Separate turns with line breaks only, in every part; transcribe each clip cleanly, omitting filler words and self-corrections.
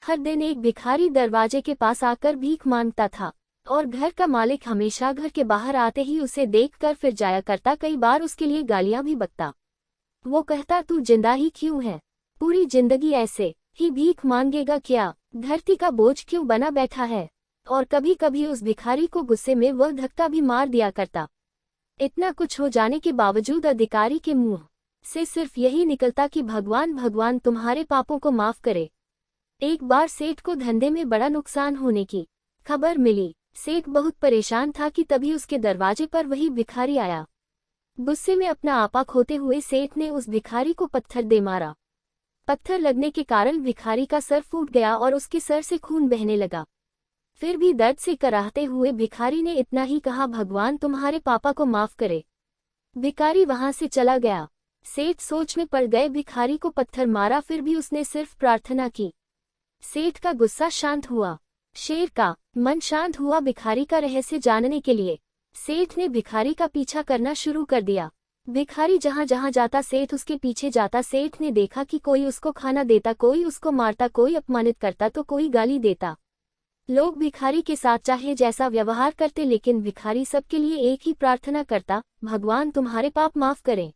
हर दिन एक भिखारी दरवाजे के पास आकर भीख मांगता था और घर का मालिक हमेशा घर के बाहर आते ही उसे देखकर फिर जाया करता। कई बार उसके लिए गालियां भी बकता। वो कहता, तू जिंदा ही क्यों है? पूरी जिंदगी ऐसे ही भीख मांगेगा क्या? धरती का बोझ क्यों बना बैठा है? और कभी कभी उस भिखारी को गुस्से में वह धक्का भी मार दिया करता। इतना कुछ हो जाने के बावजूद अधिकारी के मुंह से सिर्फ यही निकलता कि भगवान भगवान तुम्हारे पापों को माफ करे। एक बार सेठ को धंधे में बड़ा नुकसान होने की खबर मिली। सेठ बहुत परेशान था कि तभी उसके दरवाजे पर वही भिखारी आया। गुस्से में अपना आपा खोते हुए सेठ ने उस भिखारी को पत्थर दे मारा। पत्थर लगने के कारण भिखारी का सर फूट गया और उसके सर से खून बहने लगा। फिर भी दर्द से कराहते हुए भिखारी ने इतना ही कहा, भगवान तुम्हारे पापा को माफ करे। भिखारी वहां से चला गया। सेठ सोच में पड़ गए, भिखारी को पत्थर मारा फिर भी उसने सिर्फ प्रार्थना की। सेठ का गुस्सा शांत हुआ, शेर का मन शांत हुआ। भिखारी का रहस्य जानने के लिए सेठ ने भिखारी का पीछा करना शुरू कर दिया। भिखारी जहां जहां जाता सेठ उसके पीछे जाता। सेठ ने देखा कि कोई उसको खाना देता, कोई उसको मारता, कोई अपमानित करता तो कोई गाली देता। लोग भिखारी के साथ चाहे जैसा व्यवहार करते, लेकिन भिखारी सबके लिए एक ही प्रार्थना करता, भगवान तुम्हारे पाप माफ करें।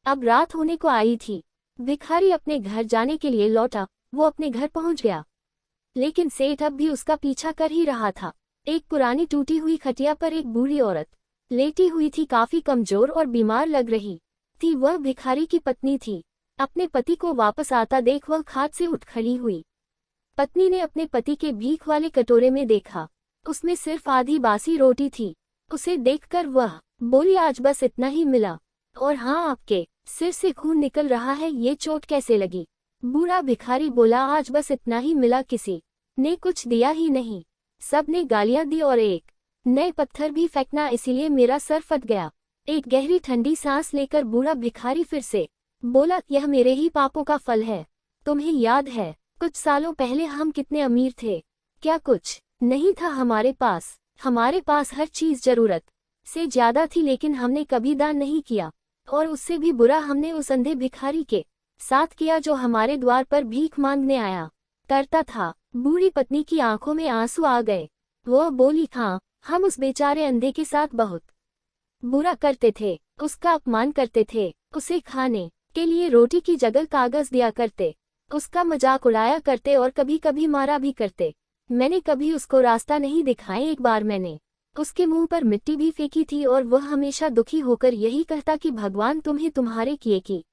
अब रात होने को आई थी। भिखारी अपने घर जाने के लिए लौटा। वो अपने घर पहुंच गया, लेकिन सेठ अब भी उसका पीछा कर ही रहा था। एक पुरानी टूटी हुई खटिया पर एक बूढ़ी औरत लेटी हुई थी, काफी कमजोर और बीमार लग रही थी। वह भिखारी की पत्नी थी। अपने पति को वापस आता देख वह खाट से उठ खड़ी हुई। पत्नी ने अपने पति के भीख वाले कटोरे में देखा, उसमें सिर्फ आधी बासी रोटी थी। उसे देखकर वह बोली, आज बस इतना ही मिला, और हाँ, आपके सिर से खून निकल रहा है, ये चोट कैसे लगी? बूढ़ा भिखारी बोला, आज बस इतना ही मिला, किसी ने कुछ दिया ही नहीं। सब ने गालियां दी और एक नए पत्थर भी फेंकना, इसीलिए मेरा सर फट गया। एक गहरी ठंडी सांस लेकर बूढ़ा भिखारी फिर से बोला, यह मेरे ही पापों का फल है। तुम्हें याद है कुछ सालों पहले हम कितने अमीर थे? क्या कुछ नहीं था हमारे पास? हमारे पास हर चीज जरूरत से ज्यादा थी, लेकिन हमने कभी दान नहीं किया। और उससे भी बुरा हमने उस अंधे भिखारी के साथ किया जो हमारे द्वार पर भीख मांगने आया करता था। बूढ़ी पत्नी की आंखों में आंसू आ गए। वह बोली, हाँ, हम उस बेचारे अंधे के साथ बहुत बुरा करते थे, उसका अपमान करते थे, उसे खाने के लिए रोटी की जगह कागज दिया करते, उसका मजाक उड़ाया करते और कभी कभी मारा भी करते। मैंने कभी उसको रास्ता नहीं दिखाया। एक बार मैंने उसके मुंह पर मिट्टी भी फेंकी थी और वह हमेशा दुखी होकर यही कहता कि भगवान तुम्हें तुम्हारे किए की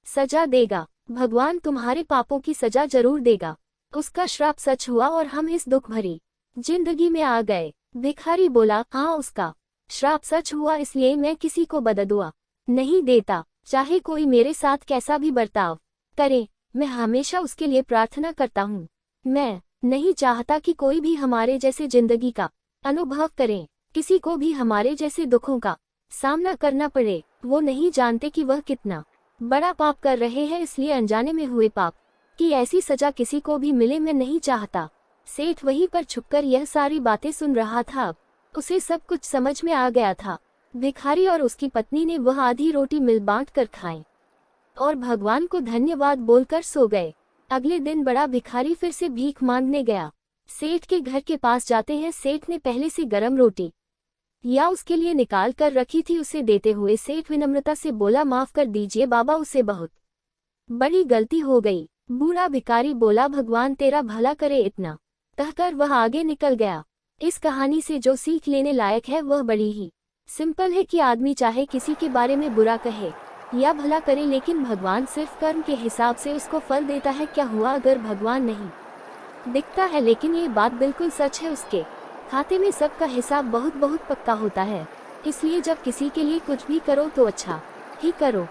सजा देगा, भगवान तुम्हारे पापों की सजा जरूर देगा। उसका श्राप सच हुआ और हम इस दुख भरी जिंदगी में आ गए। भिखारी बोला, हाँ, उसका श्राप सच हुआ, इसलिए मैं किसी को बददुआ नहीं देता, चाहे कोई मेरे साथ कैसा भी बर्ताव करे। मैं हमेशा उसके लिए प्रार्थना करता हूँ। मैं नहीं चाहता कि कोई भी हमारे जैसे जिंदगी का अनुभव करें, किसी को भी हमारे जैसे दुखों का सामना करना पड़े। वो नहीं जानते कि वह कितना बड़ा पाप कर रहे हैं, इसलिए अनजाने में हुए पाप की ऐसी सजा किसी को भी मिले, मैं नहीं चाहता। सेठ वहीं पर छुपकर यह सारी बातें सुन रहा था। उसे सब कुछ समझ में आ गया था। भिखारी और उसकी पत्नी ने वह आधी रोटी मिल बांट कर खाई और भगवान को धन्यवाद बोलकर सो गए। अगले दिन बड़ा भिखारी फिर से भीख मांगने गया। सेठ के घर के पास जाते हैं सेठ ने पहले से गरम रोटी या उसके लिए निकाल कर रखी थी। उसे देते हुए सेठ विनम्रता से बोला, माफ कर दीजिए बाबा, उसे बहुत बड़ी गलती हो गई। बूढ़ा भिखारी बोला, भगवान तेरा भला करे। इतना कहकर वह आगे निकल गया। इस कहानी से जो सीख लेने लायक है वह बड़ी ही सिंपल है कि आदमी चाहे किसी के बारे में बुरा कहे या भला करे, लेकिन भगवान सिर्फ कर्म के हिसाब से उसको फल देता है। क्या हुआ अगर भगवान नहीं दिखता है, लेकिन ये बात बिल्कुल सच है, उसके खाते में सबका हिसाब बहुत बहुत पक्का होता है। इसलिए जब किसी के लिए कुछ भी करो तो अच्छा ही करो।